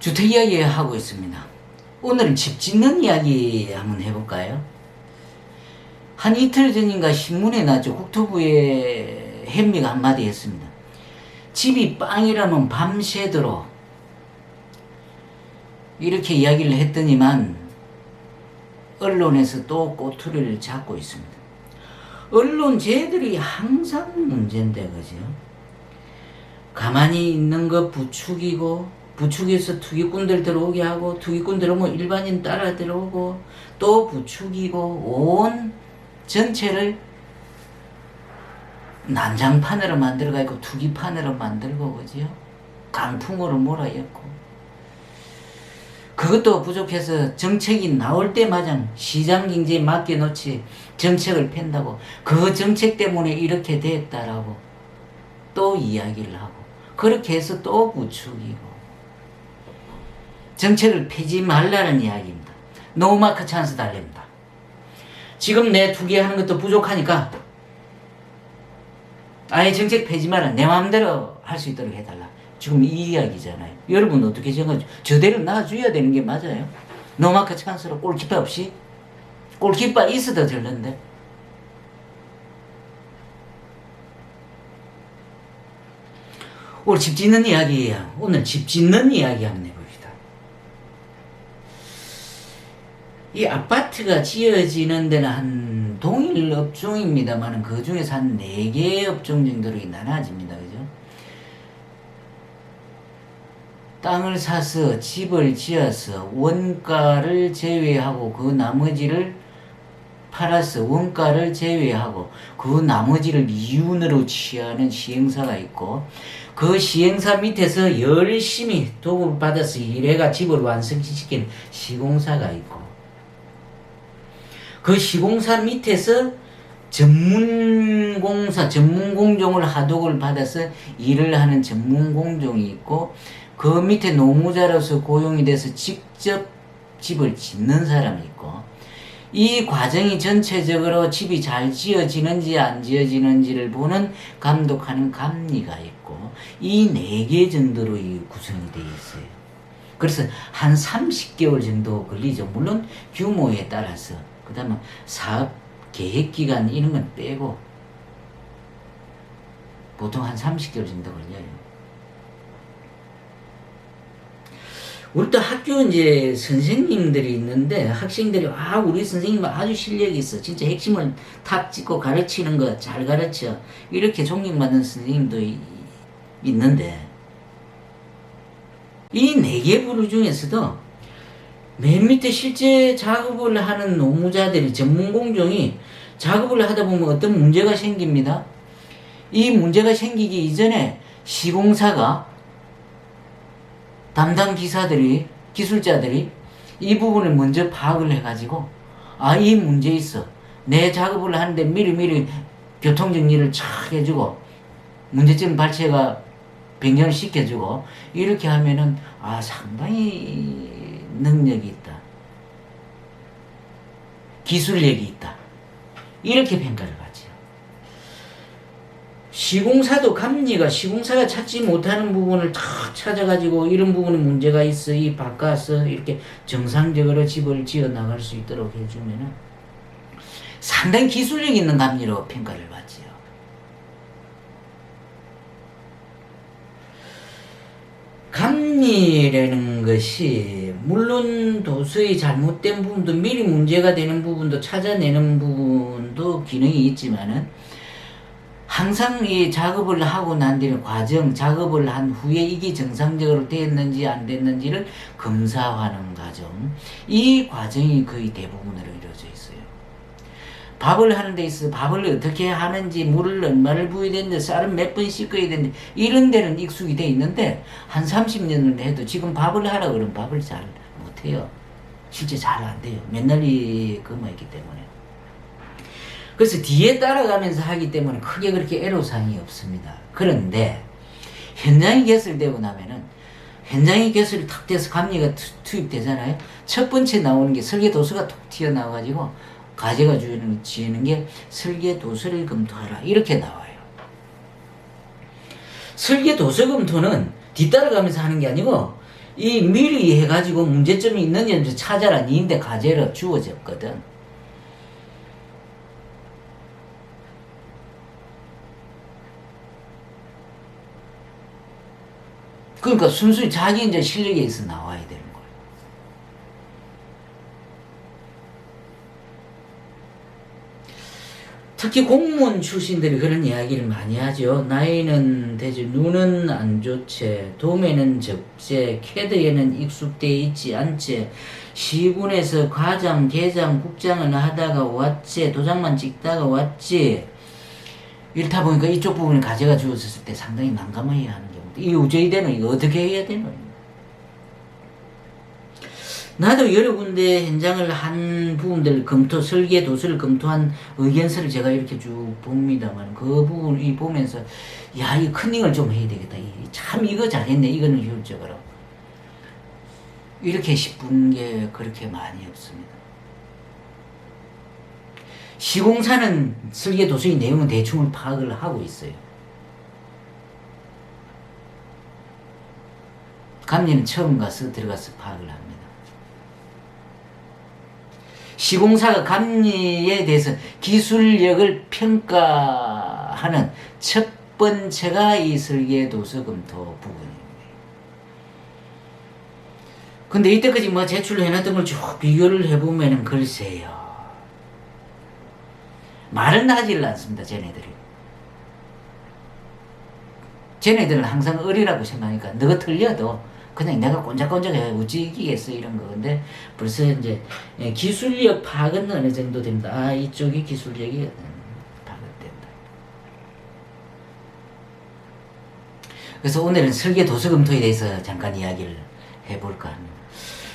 주택 이야기 하고 있습니다. 오늘은 집 짓는 이야기 한번 해볼까요? 한 이틀 전인가 신문에 나왔죠. 국토부에 햄미가 한마디 했습니다. 집이 빵이라면 밤새도록 이렇게 이야기를 했더니만 언론에서 또 꼬투리를 잡고 있습니다. 언론 쟤들이 항상 문제인데, 그죠? 가만히 있는 거 부추기고, 부추겨서 투기꾼들 들어오게 하고, 투기꾼 들어오면 일반인 따라 들어오고, 또 부추기고, 온 전체를 난장판으로 만들어가지고 투기판으로 만들고, 그죠? 강풍으로 몰아였고. 그것도 부족해서 정책이 나올 때마다 시장 경제에 맡겨놓지 정책을 팬다고, 그 정책 때문에 이렇게 됐다라고 또 이야기를 하고, 그렇게 해서 또 부추기고, 정책을 펴지 말라는 이야기입니다. 노마크 찬스 달립니다. 지금 내 투기하는 것도 부족하니까 아예 정책 펴지 마라. 내 마음대로 할 수 있도록 해달라. 지금 이 이야기잖아요. 여러분 어떻게 생각하죠? 저대로 놔줘야 되는 게 맞아요. 노마크 찬스로 골키퍼 없이? 골키퍼 있어도 되는데. 오늘 집 짓는 이야기예요. 오늘 집 짓는 이야기 한번 해봅시다. 이 아파트가 지어지는 데는 한 동일 업종입니다만 그 중에서 한 4개의 업종 정도로 나눠집니다. 그죠? 땅을 사서 집을 지어서 원가를 제외하고 그 나머지를 팔아서 원가를 제외하고 그 나머지를 이윤으로 취하는 시행사가 있고, 그 시행사 밑에서 열심히 도움을 받아서 일해가 집을 완성시키는 시공사가 있고, 그 시공사 밑에서 전문공사, 전문공종을 하도를 받아서 일을 하는 전문공종이 있고, 그 밑에 노무자로서 고용이 돼서 직접 집을 짓는 사람이 있고, 이 과정이 전체적으로 집이 잘 지어지는지 안 지어지는지를 보는 감독하는 감리가 있고, 이 4개 정도로 구성이 되어 있어요. 그래서 한 30개월 정도 걸리죠. 물론 규모에 따라서. 그 다음에 사업 계획기간 이런 건 빼고 보통 한 30개월 정도 걸려요. 우리 또 학교 이제 선생님들이 있는데, 학생들이 우리 선생님 아주 실력이 있어, 진짜 핵심을 탁 찍고 가르치는 거 잘 가르쳐, 이렇게 존경받는 선생님도 있는데, 이 4개 부류 중에서도 맨 밑에 실제 작업을 하는 노무자들이, 전문공종이 작업을 하다 보면 어떤 문제가 생깁니다. 이 문제가 생기기 이전에 시공사가, 담당 기사들이, 기술자들이 이 부분을 먼저 파악을 해가지고, 이 문제 있어, 내 작업을 하는데 미리미리 교통정리를 착 해주고 문제점 발생가 변경을 시켜주고, 이렇게 하면은 상당히 능력이 있다, 기술력이 있다, 이렇게 평가를 받죠. 시공사도 감리가, 시공사가 찾지 못하는 부분을 다 찾아가지고 이런 부분에 문제가 있어, 이 바꿔서 이렇게 정상적으로 집을 지어 나갈 수 있도록 해주면은 상당히 기술력 있는 감리로 평가를 받지요. 감리라는 것이 물론 도서히 잘못된 부분도, 미리 문제가 되는 부분도 찾아내는 부분도 기능이 있지만은, 항상 이 작업을 하고 난 뒤는 과정, 작업을 한 후에 이게 정상적으로 됐는지 안 됐는지를 검사하는 과정, 이 과정이 거의 대부분으로 이루어져 있어요. 밥을 하는 데 있어서 밥을 어떻게 하는지, 물을 얼마를 부어야 되는데, 쌀은 몇 번 씻어야 되는데, 이런 데는 익숙이 돼 있는데, 한 30년을 해도 지금 밥을 하라 그러면 밥을 잘 못해요. 실제 잘 안 돼요. 맨날 그거 있기 때문에. 그래서 뒤에 따라가면서 하기 때문에 크게 그렇게 애로사항이 없습니다. 그런데 현장이 개설되고 나면은, 현장이 개설이 탁 돼서 감리가 투입되잖아요. 첫 번째 나오는 게 설계도서가 톡 튀어나와가지고 과제가 지는 게 설계도서를 검토하라, 이렇게 나와요. 설계도서 검토는 뒤따라가면서 하는 게 아니고 이 미리 해가지고 문제점이 있는지 찾아라. 니인데 과제로 주어졌거든. 그러니까 순수히 자기 이제 실력에 있어 나와야 되는 거예요. 특히 공무원 출신들이 그런 이야기를 많이 하죠. 나이는 되지, 눈은 안 좋지, 도매는 적지, 캐드에는 익숙돼 있지 않지, 시군에서 과장, 대장, 국장을 하다가 왔지, 도장만 찍다가 왔지. 이렇다 보니까 이쪽 부분에 과제가 주어졌을 때 상당히 난감해야 하는 경우도. 이 우저이대는 이거 어떻게 해야 되노? 나도 여러 군데 현장을 한 부분들 설계 도서를 검토한 의견서를 제가 이렇게 쭉 봅니다만, 그 부분 이 보면서 야, 이 컨닝을 좀 해야 되겠다. 참 이거 잘했네. 이거는 효율적으로. 이렇게 싶은 게 그렇게 많이 없습니다. 시공사는 설계 도서의 내용은 대충을 파악을 하고 있어요. 감리는 처음 가서 들어가서 파악을 합니다. 시공사가 감리에 대해서 기술력을 평가하는 첫 번째가 이 설계도서 검토 부분입니다. 근데 이때까지 뭐 제출해놨던 걸 쭉 비교를 해보면은 글쎄요. 말은 하지를 않습니다, 쟤네들이. 쟤네들은 항상 어리라고 생각하니까 너가 틀려도 그냥 내가 꼰짝꼰짝해 우찌기겠어 이런 거. 근데 벌써 이제 기술력 파악은 어느 정도 됩니다. 아, 이쪽이 기술력이 파악된다. 그래서 오늘은 설계 도서 검토에 대해서 잠깐 이야기를 해볼까 합니다.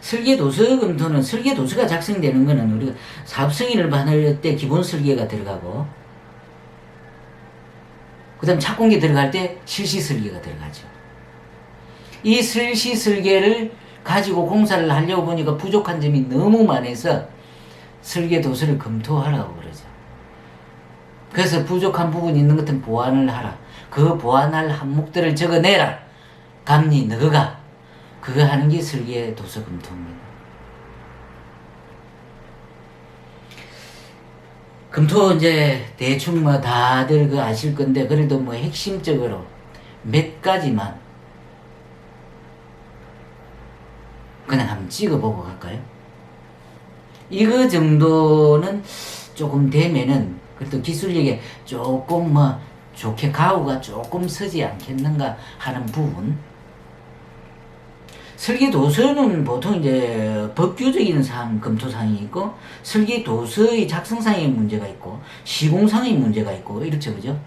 설계 도서 검토는, 설계 도서가 작성되는 거는 우리가 사업 승인을 받을 때 기본 설계가 들어가고, 그 다음 착공기 들어갈 때 실시 설계가 들어가죠. 이 실시 설계를 가지고 공사를 하려고 보니까 부족한 점이 너무 많아서 설계 도서를 검토하라고 그러죠. 그래서 부족한 부분이 있는 것은 보완을 하라. 그 보완할 항목들을 적어내라. 감리 너가 그거 하는 게 설계 도서 검토입니다. 검토 이제 대충 뭐 다들 그 아실 건데, 그래도 뭐 핵심적으로 몇 가지만 그냥 한번 찍어보고 갈까요? 이거 정도는 조금 되면은 그래도 기술력에 조금 뭐 좋게 가오가 조금 서지 않겠는가 하는 부분. 설계도서는 보통 이제 법규적인 사항, 검토사항이 있고, 설계도서의 작성상의 문제가 있고, 시공상의 문제가 있고, 이렇죠, 그죠?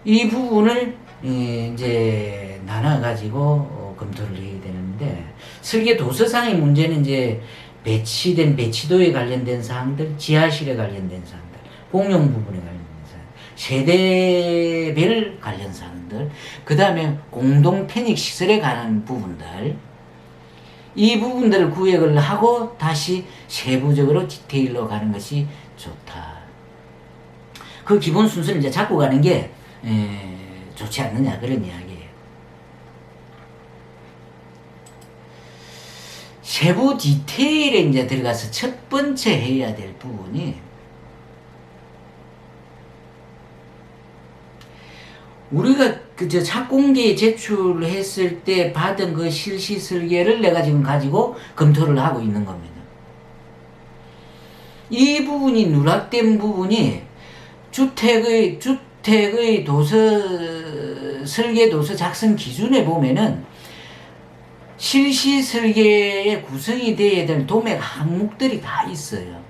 이 부분을 이제 나눠가지고 검토를 해야 되는데, 설계도서상의 문제는 이제 배치된 배치도에 관련된 사항들, 지하실에 관련된 사항들, 공용 부분에 관련된 사항, 세대별 관련 사항들, 그 다음에 공동 편익 시설에 관한 부분들, 이 부분들을 구획을 하고 다시 세부적으로 디테일로 가는 것이 좋다. 그 기본 순서를 이제 잡고 가는 게 좋지 않느냐, 그런 이야기예요. 세부 디테일에 이제 들어가서 첫 번째 해야 될 부분이, 우리가 그저 착공기에 제출했을 때 받은 그 실시 설계를 내가 지금 가지고 검토를 하고 있는 겁니다. 이 부분이 누락된 부분이 주택의 도서 설계 도서 작성 기준에 보면은 실시 설계에 구성이 되어야 될 도매 항목들이 다 있어요.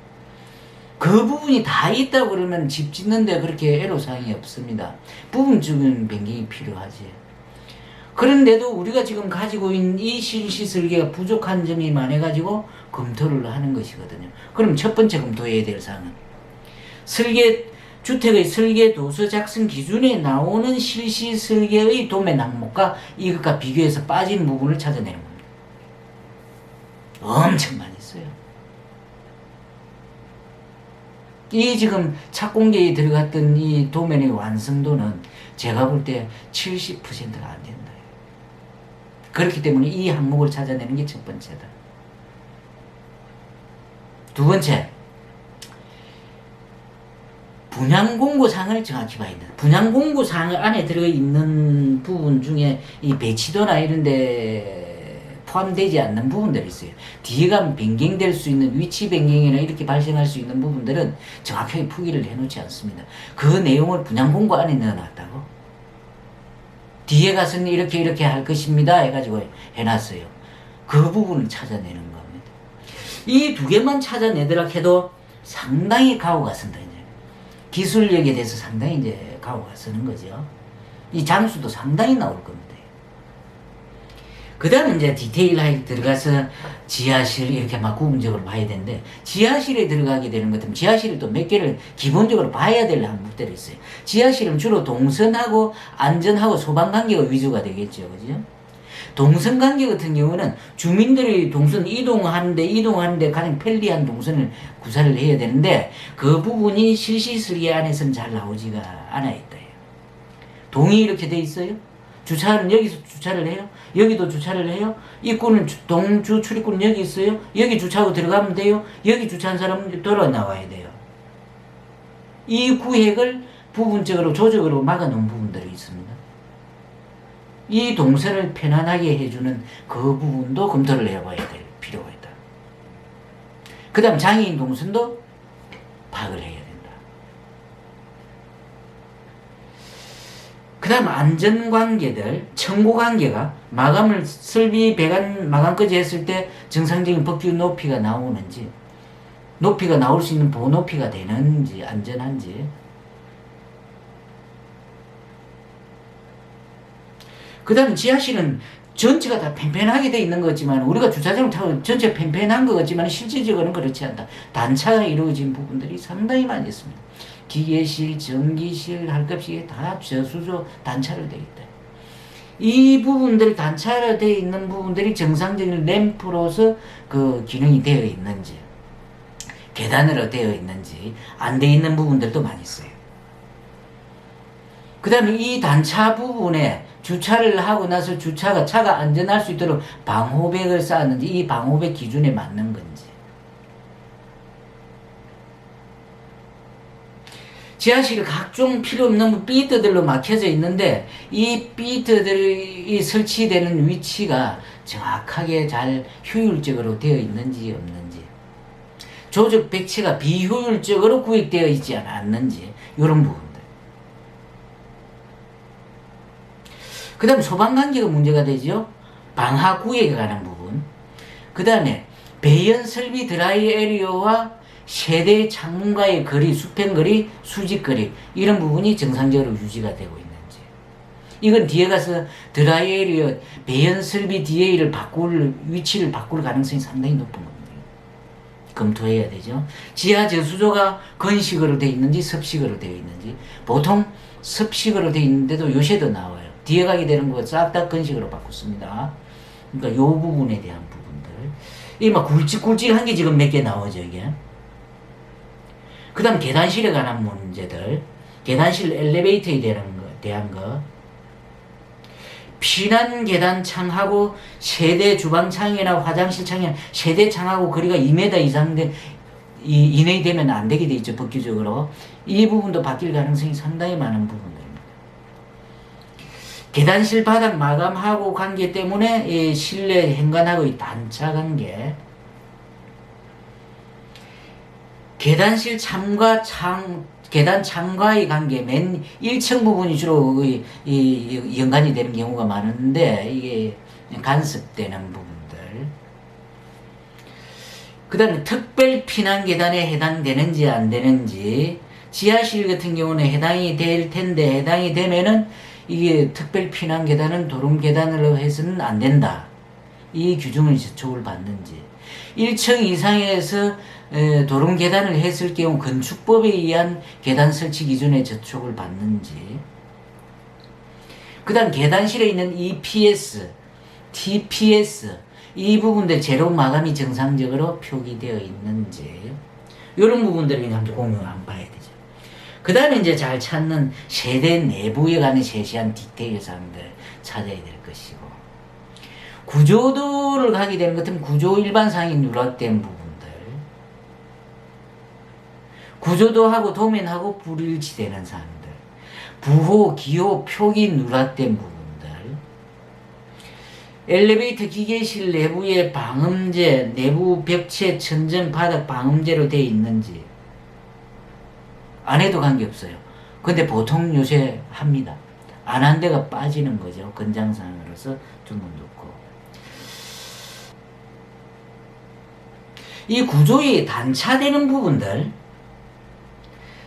그 부분이 다 있다고 그러면 집 짓는데 그렇게 애로사항이 없습니다. 부분적인 변경이 필요하지. 그런데도 우리가 지금 가지고 있는 이 실시 설계가 부족한 점이 많아가지고 검토를 하는 것이거든요. 그럼 첫 번째 검토해야 될 사항은 주택의 설계 도서 작성 기준에 나오는 실시 설계의 도매 항목과 이것과 비교해서 빠진 부분을 찾아내는 겁니다. 엄청 많이 있어요. 이 지금 착공계에 들어갔던 이 도면의 완성도는 제가 볼 때 70%가 안 된다. 그렇기 때문에 이 항목을 찾아내는 게 첫 번째다. 두 번째, 분양공고사항을 정확히 봐야 된다. 분양공고사항 안에 들어있는 부분 중에 이 배치도나 이런 데 포함되지 않는 부분들이 있어요. 뒤에 가면 변경될 수 있는 위치 변경이나 이렇게 발생할 수 있는 부분들은 정확하게 표기를 해놓지 않습니다. 그 내용을 분양공고 안에 넣어놨다고? 뒤에 가서는 이렇게 할 것입니다 해가지고 해놨어요. 그 부분을 찾아내는 겁니다. 이 두 개만 찾아내더라 해도 상당히 가오가 쓴다. 이제 기술력에 대해서 상당히 이제 가오가 쓰는 거죠. 이 장수도 상당히 나올 겁니다. 그 다음에 이제 디테일하게 들어가서 지하실 이렇게 막 구분적으로 봐야 되는데, 지하실에 들어가게 되는 것 같으면 지하실을 또 몇 개를 기본적으로 봐야 될 항목들이 있어요. 지하실은 주로 동선하고 안전하고 소방관계가 위주가 되겠죠. 그죠? 동선관계 같은 경우는 주민들이 동선 이동하는데 가장 편리한 동선을 구사를 해야 되는데, 그 부분이 실시설계 안에서는 잘 나오지가 않아 있다. 동이 이렇게 돼 있어요. 주차는 여기서 주차를 해요. 여기도 주차를 해요. 입구는 동주 출입구는 여기 있어요. 여기 주차하고 들어가면 돼요. 여기 주차한 사람은 돌아 나와야 돼요. 이 구획을 부분적으로 조적으로 막아놓은 부분들이 있습니다. 이 동선을 편안하게 해주는 그 부분도 검토를 해봐야 될 필요가 있다. 그 다음 장애인 동선도 파악을 해야 된다. 그 다음 안전관계들, 청고관계가 마감을 설비 배관 마감까지 했을 때 정상적인 법규 높이가 나오는지, 높이가 나올 수 있는 보높이가 되는지, 안전한지. 그 다음 지하실은 전체가 다 팽팽하게 돼 있는 거지만, 우리가 주차장을 타고 전체 팽팽한 것 같지만 실질적으로는 그렇지 않다. 단차가 이루어진 부분들이 상당히 많이 있습니다. 기계실, 전기실 할 것 없이 다 저수조 단차로 되어 있다. 이 부분들이 단차로 되어 있는 부분들이 정상적인 램프로서 그 기능이 되어 있는지, 계단으로 되어 있는지 안 되어 있는 부분들도 많이 있어요. 그 다음에 이 단차 부분에 주차를 하고 나서 차가 안전할 수 있도록 방호백을 쌓았는지, 이 방호백 기준에 맞는 건지. 지하실이 각종 필요 없는 비트들로 막혀져 있는데, 이 비트들이 설치되는 위치가 정확하게 잘 효율적으로 되어 있는지 없는지, 조적 백체가 비효율적으로 구획되어 있지 않았는지, 이런 부분들. 그 다음에 소방관계가 문제가 되죠. 방화 구획에 관한 부분. 그 다음에 배연 설비 드라이 에리어와 세대 창문과의 거리, 수평거리, 수직거리, 이런 부분이 정상적으로 유지가 되고 있는지. 이건 뒤에 가서 드라이 에리어, 배연 설비 DA를 위치를 바꿀 가능성이 상당히 높은 겁니다. 검토해야 되죠. 지하 저수조가 건식으로 되어 있는지 섭식으로 되어 있는지. 보통 섭식으로 되어 있는데도 요새도 나와요. 뒤에 가게 되는 거 싹 다 건식으로 바꿨습니다. 그러니까 요 부분에 대한 부분들. 이 막 굵직굵직한 게 지금 몇 개 나오죠, 이게. 그 다음 계단실에 관한 문제들, 계단실 엘리베이터에 대한 거, 피난 계단 창하고 세대 주방 창이나 화장실 창이나 세대 창하고 거리가 2m 이내이 되면 안 되게 돼 있죠, 법규적으로. 이 부분도 바뀔 가능성이 상당히 많은 부분들입니다. 계단실 바닥 마감하고 관계 때문에 이 실내 현관하고의 단차 관계, 계단실 참과 계단 창과의 관계, 맨 1층 부분이 주로 연관이 되는 경우가 많은데, 이게 간섭되는 부분들. 그 다음에 특별 피난 계단에 해당되는지 안 되는지, 지하실 같은 경우는 해당이 될 텐데, 해당이 되면은 이게 특별 피난 계단은 도름 계단으로 해서는 안 된다. 이 규정을 저촉을 받는지, 1층 이상에서 도름 계단을 했을 경우 건축법에 의한 계단 설치 기준에 저촉을 받는지, 그 다음 계단실에 있는 EPS, TPS 이 부분들 제로 마감이 정상적으로 표기되어 있는지, 이런 부분들을 그냥 공유를 한번 봐야 되죠. 그 다음에 이제 잘 찾는 세대 내부에 관한 세세한 디테일 사항들 찾아야 될 것이고, 구조도를 가게 되는 것은 구조 일반상이 누락된 부분들, 구조도하고 도면하고 불일치되는 사항들, 부호, 기호, 표기 누락된 부분들, 엘리베이터 기계실 내부의 방음제, 내부 벽체, 천정, 바닥 방음제로 되어 있는지 안 해도 관계없어요. 근데 보통 요새 합니다. 안 한 데가 빠지는 거죠. 건장상으로서 주문 놓고. 이 구조의 단차되는 부분들,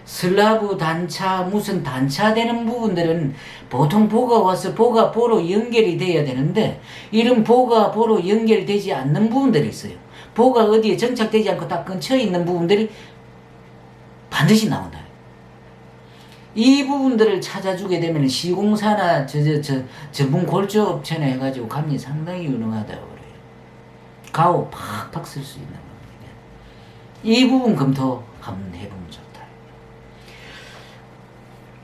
슬라브 단차, 무슨 단차되는 부분들은 보통 보가 와서 보가 보로 연결이 돼야 되는데, 이런 보가 보로 연결되지 않는 부분들이 있어요. 보가 어디에 정착되지 않고 딱 끊쳐 있는 부분들이 반드시 나온다. 이 부분들을 찾아주게 되면 시공사나 전문 골조 업체나 해가지고 감리 상당히 유능하다고 그래요. 가오 팍팍 쓸 수 있는 겁니다. 이 부분 검토 한번 해보면 좋다.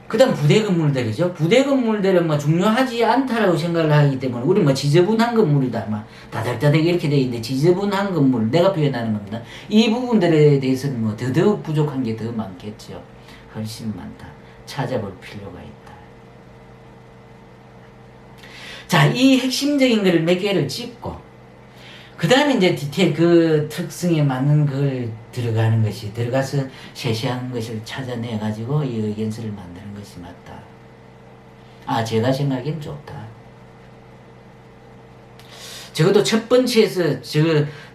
그 다음 부대 건물들이죠. 부대 건물들은 뭐 중요하지 않다라고 생각을 하기 때문에, 우리 뭐 지저분한 건물이다, 막 다닥다닥 이렇게 돼 있는데, 지저분한 건물, 내가 표현하는 겁니다. 이 부분들에 대해서는 뭐 더더욱 부족한 게 더 많겠죠. 훨씬 많다. 찾아볼 필요가 있다. 자, 이 핵심적인 걸 몇 개를 찍고, 그 다음에 이제 디테일 그 특성에 맞는 걸 들어가서 세세한 것을 찾아내가지고 이 의견서를 만드는 것이 맞다. 아, 제가 생각엔 좋다. 적어도 첫 번째에서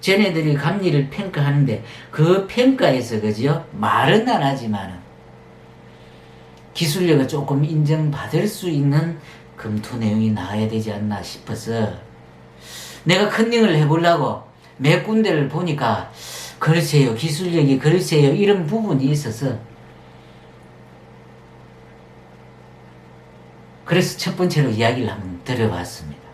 쟤네들이 감리를 평가하는데, 그 평가에서, 그죠? 말은 안 하지만은, 기술력을 조금 인정받을 수 있는 검토 내용이 나와야 되지 않나 싶어서, 내가 컨닝을 해보려고 몇 군데를 보니까 글쎄요, 기술력이 글쎄요, 이런 부분이 있어서, 그래서 첫 번째로 이야기를 한번 드려봤습니다.